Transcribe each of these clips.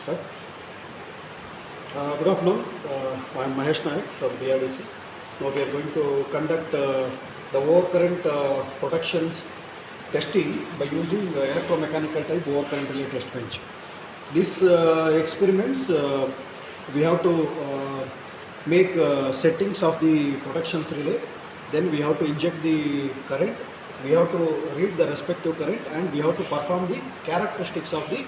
Start. Good afternoon. I am Mahesh Nayak from BRDC. Now we are going to conduct the overcurrent protections testing by using electromechanical type overcurrent relay test bench. These experiments we have to make settings of the protections relay. Then we have to inject the current. We have to read the respective current, and we have to perform the characteristics of the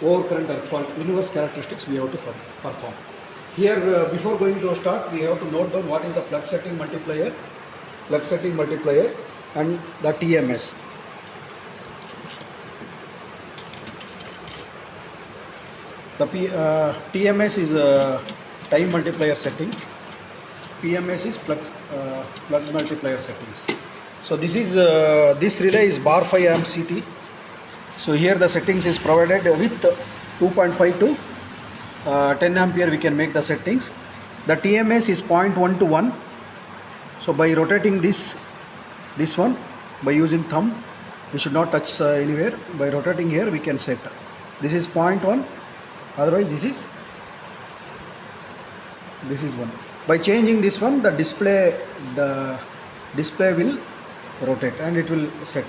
overcurrent and fault inverse characteristics we have to perform. Here before going to start, we have to note down what is the plug setting multiplier and the TMS. The TMS is time multiplier setting. PMS is plug multiplier settings. So this is this relay is bar 5 amp CT. So here the settings is provided with 2.5 to 10 ampere we can make the settings. The TMS is 0.1 to 1. So by rotating this one by using thumb, we should not touch anywhere. By rotating here we can set. This is 0.1, otherwise this is 1. By changing this one, the display will rotate and it will set.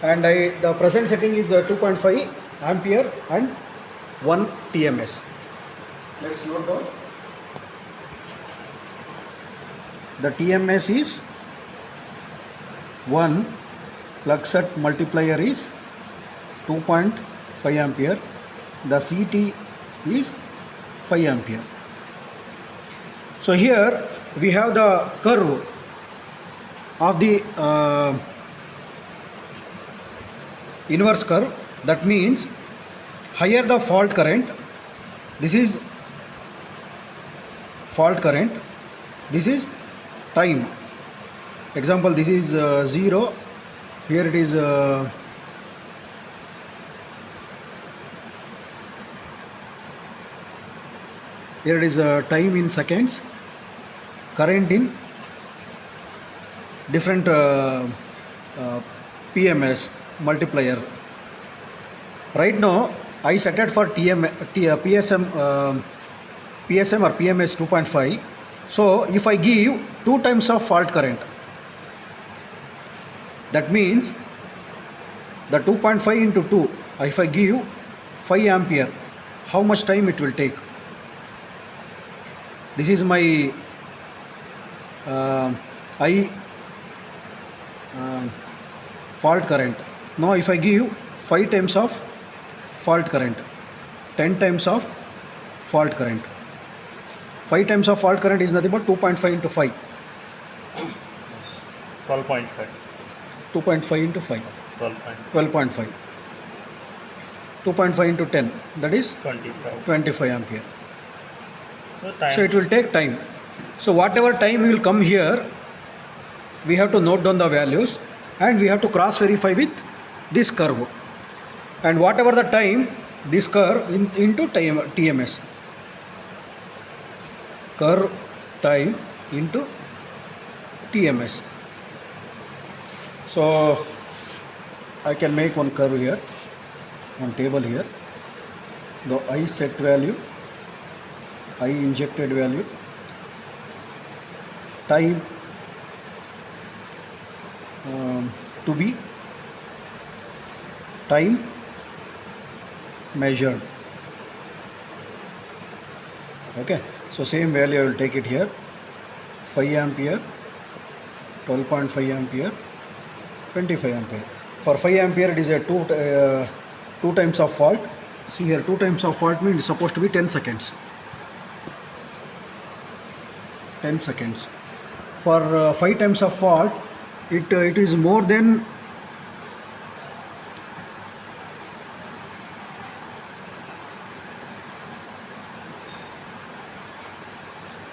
And the present setting is 2.5 ampere and 1 TMS. Let's note down. The TMS is 1, plug set multiplier is 2.5 ampere. The CT is 5 ampere. So here we have the curve of the inverse curve. That means higher the fault current, this is fault current, this is time. Example, this is 0, here it is time in seconds, current in different PMS multiplier. Right now I set it for PSM or PMS 2.5. So if I give 2 times of fault current, that means the 2.5 into 2, if I give 5 ampere, how much time it will take? This is my fault current. Now if I give 5 times of fault current, 10 times of fault current. 5 times of fault current is nothing but 2.5 into 5. 12.5. 2.5 into 5. 12.5. 2.5 into 10, that is 25 ampere. So it will take time. So whatever time will come here, we have to note down the values and we have to cross verify with this curve. And whatever the time, this curve into time TMS. Curve time into TMS. So I can make one curve here, one table here. The I set value, I injected value, time to be, time measured. Okay, so same value I will take it here, 5 ampere, 12.5 ampere, 25 ampere. For 5 ampere it is a 2 times of fault. See here, 2 times of fault means it's supposed to be 10 seconds. 10 seconds. For 5 times of fault, it is more than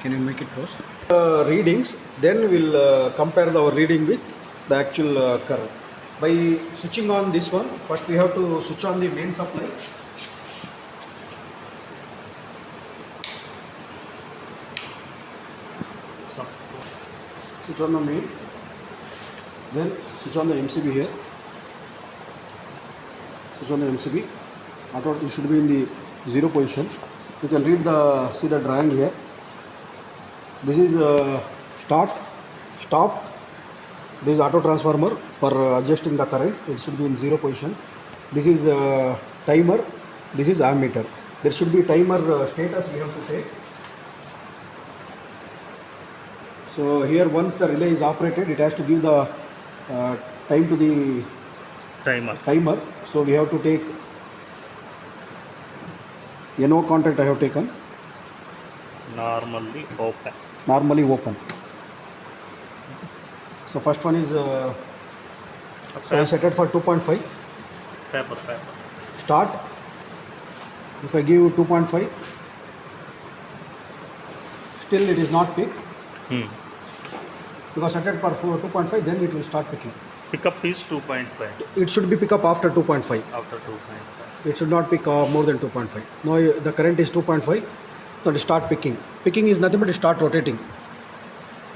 can you make it close? Readings, then we'll compare our reading with the actual curve. By switching on this one, first we have to switch on the main supply. Switch on the main, then switch on the MCB here, switch on the MCB, auto it should be in the 0 position. You can see the drawing here. This is start, stop. This is auto transformer for adjusting the current. It should be in 0 position. This is timer. This is ammeter. There should be timer status we have to take. So here once the relay is operated, it has to give the time to the timer. So we have to take NO contact I have taken. Normally open. So first one is so I set it for 2.5. Paper. Start. If I give 2.5, still it is not picked. Because set it for 2.5, then it will start picking. Pickup is 2.5. It should be pick up after 2.5. After 2.5. It should not pick more than 2.5. Now the current is 2.5, so it start picking. Picking is nothing but it start rotating.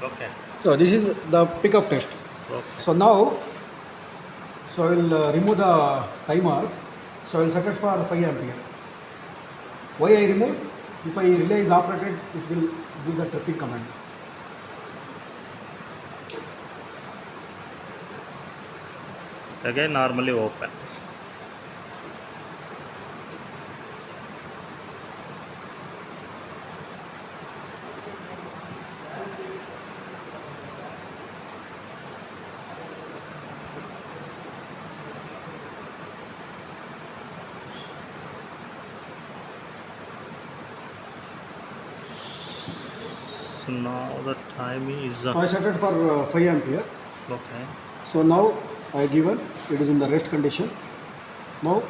Okay. So this is the pickup test. Okay. So now, I will remove the timer. So I will set it for 5 ampere. Why I remove? If I relay is operated, it will give the tripping command. Again normally open. So now the time is I set it for 5 ampere. okay. So now I given it is in the rest condition. Now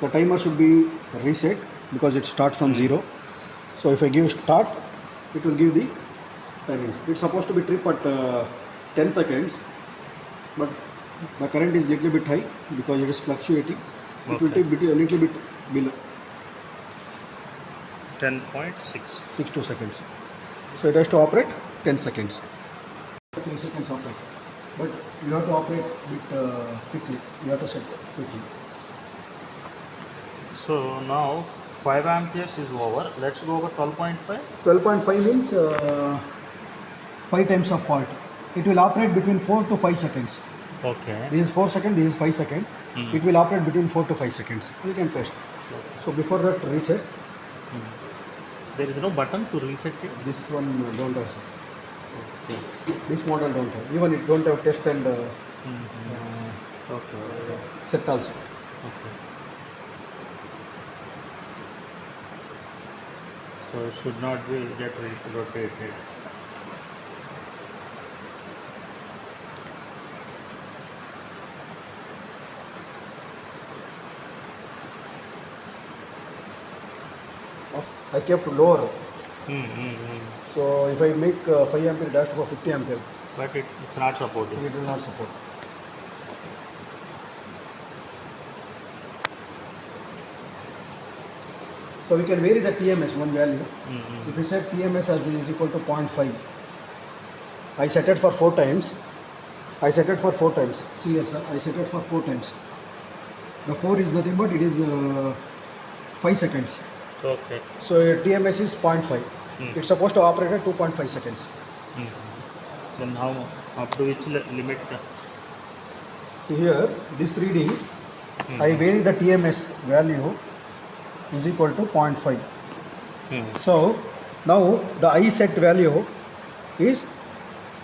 the timer should be reset because it starts from 0. So if I give start, it will give the timings. It's supposed to be trip at 10 seconds, but the current is little bit high because it is fluctuating. It will take a little bit below 10.6. 6 seconds. So it has to operate 10 seconds. 3 seconds operate. But you have to operate bit quickly. You have to set quickly. So now 5 amperes is over. Let's go over 12.5. 12.5 means 5 times of fault. It will operate between 4 to 5 seconds. Okay. This is 4 seconds, this is 5 seconds. It will operate between 4 to 5 seconds. You can test. So before that reset. There is no button to reset it. This one don't have. Sir. This model don't have. Even it don't have test and Okay. set also. Okay. So it should not be rotated. I kept lower. So if I make 5 ampere, it has to go 50 ampere. But it's not supported. It will not support. So we can vary the TMS one value. If we set TMS as is equal to 0.5, I set it for 4 times. See here, sir, I set it for 4 times. The 4 is nothing but it is 5 seconds. Okay. So TMS is 0.5. It's supposed to operate at 2.5 seconds. Then how up to which limit? See here, this reading, I vary the TMS value is equal to 0.5. So now the I set value is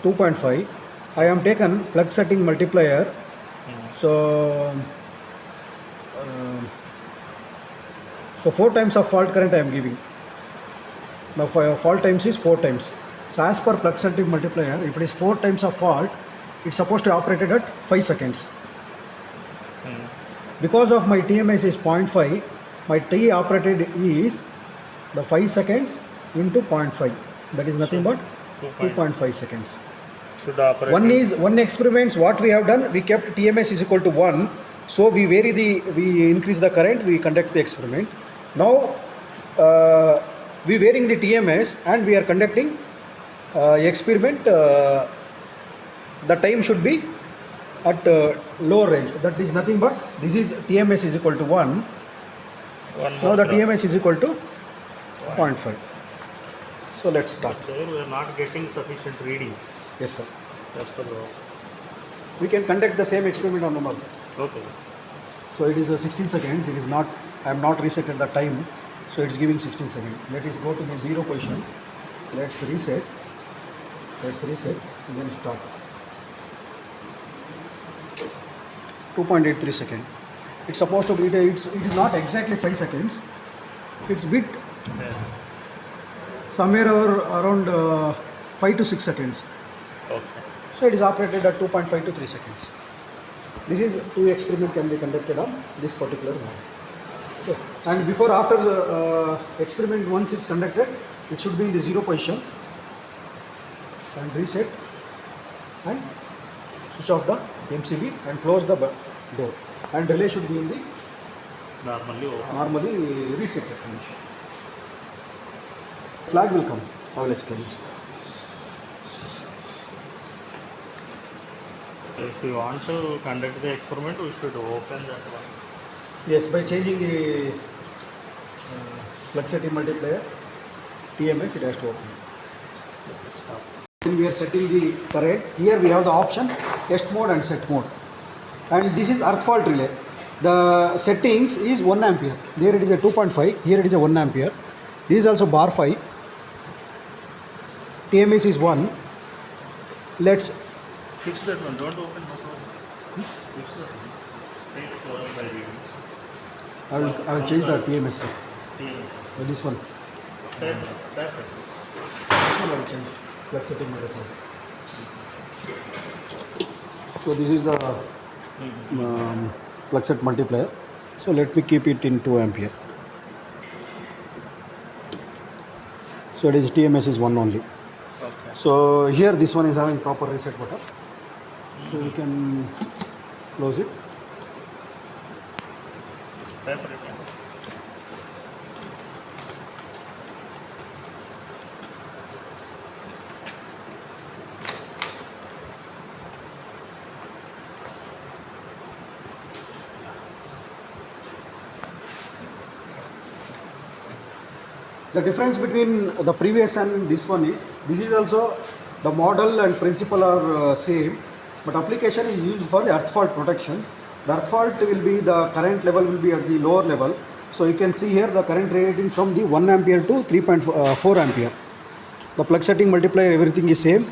2.5. I am taken plug setting multiplier. So 4 times of fault current I am giving. Now fault times is 4 times. So as per plug setting multiplier, if it is 4 times of fault, it's supposed to operate at 5 seconds. Because of my TMS is 0.5, my T operated is the 5 seconds into 0.5. That is nothing but 2.5 seconds. Should operate. One experiments what we have done, we kept TMS is equal to 1. So we increase the current, we conduct the experiment. Now we varying the TMS and we are conducting experiment. The time should be at lower range. That is nothing but this is TMS is equal to 1. One Now more the graph. TMS is equal to 0.5. So let's start. But there we are not getting sufficient readings. Yes, sir. That's the problem. We can conduct the same experiment on the mug. Okay. So it is 16 seconds. It is not. I am not resetted the time. So it's giving 16 seconds. Let us go to the 0 position. Let's reset. Let's reset and then start. 2.83 seconds. It's supposed to be. It is not exactly 5 seconds. It's bit Yeah. somewhere around 5 to 6 seconds. Okay. So it is operated at 2.5 to 3 seconds. This is two experiment can be conducted on this particular model. Okay. And before after the experiment once it's conducted, it should be in the 0 position and reset and switch off the MCB and close the door, and relay should be in the Normally open. normally reset condition. Flag will come. I will explain this. If you want to conduct the experiment, we should open that one. Yes, by changing the plug setting multiplier TMS, it has to open. Stop. When we are setting the current, here we have the option test mode and set mode, and this is earth fault relay. The settings is 1 ampere. There it is a 2.5. Here it is a 1 ampere. This is also bar 5. TMS is 1. Let's Fix that one. Don't open. No problem. Fix that one. Take close by readings. I will change the TMS, sir. This one. Tap. This one I will change. Plug setting multiplier. So this is the plug set multiplier. So let me keep it in 2 ampere. So it is TMS is 1 only. Okay. So here this one is having proper reset button. So we can close it. Tap it again. The difference between the previous and this one is, this is also the model and principle are same, but application is used for the earth fault protections. The earth fault will be, the current level will be at the lower level. So you can see here the current rating from the 1 ampere to 3.4 ampere. The plug setting multiplier, everything is same.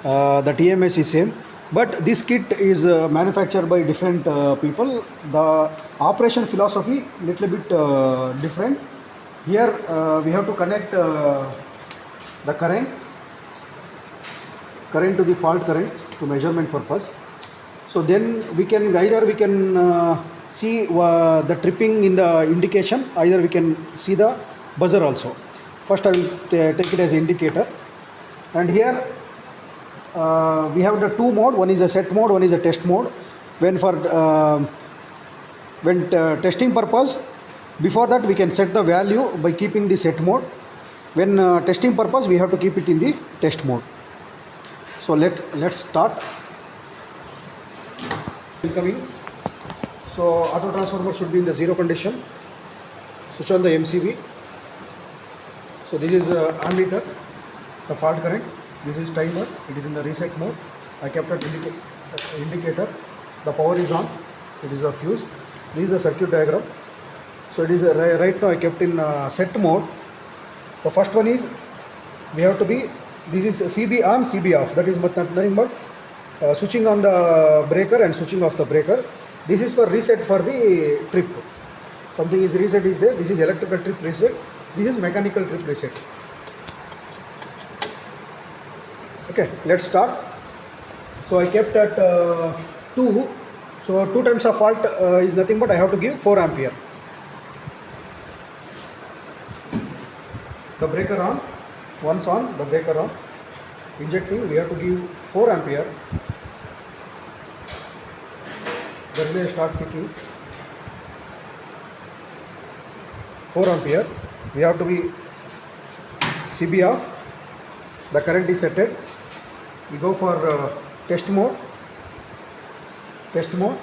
The TMS is same. But this kit is manufactured by different people. The operation philosophy little bit different. Here we have to connect the current to the fault current to measurement purpose. So then we can either we can see the tripping in the indication, either we can see the buzzer also. First I will take it as indicator, and here we have the two mode. One is a set mode, one is a test mode. When for testing purpose, before that we can set the value by keeping the set mode. When testing purpose, we have to keep it in the test mode. So let's start. Incoming. So auto transformer should be in the 0 condition. Switch on the MCB. So this is ammeter, the fault current. This is timer. It is in the reset mode. I kept an indicator. The power is on. It is a fuse. This is a circuit diagram. So it is right now I kept in set mode. The first one is we have to be, this is CB on, CB off. That is nothing but switching on the breaker and switching off the breaker. This is for reset for the trip. Something is reset is there. This is electrical trip reset. This is mechanical trip reset. Okay, let's start. So I kept at 2. So 2 times of fault is nothing but I have to give 4 ampere. The breaker on, once on, the breaker on. Injecting, we have to give 4 ampere. The relay start picking. 4 ampere. We have to be CB off. The current is set. We go for test mode. Test mode.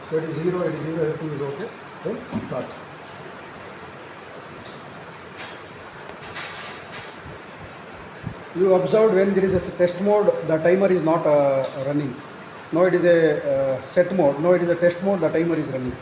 So it is 0, everything is okay. Okay. start. You observed when there is a test mode, the timer is not running. Now it is a set mode. Now it is a test mode, the timer is running.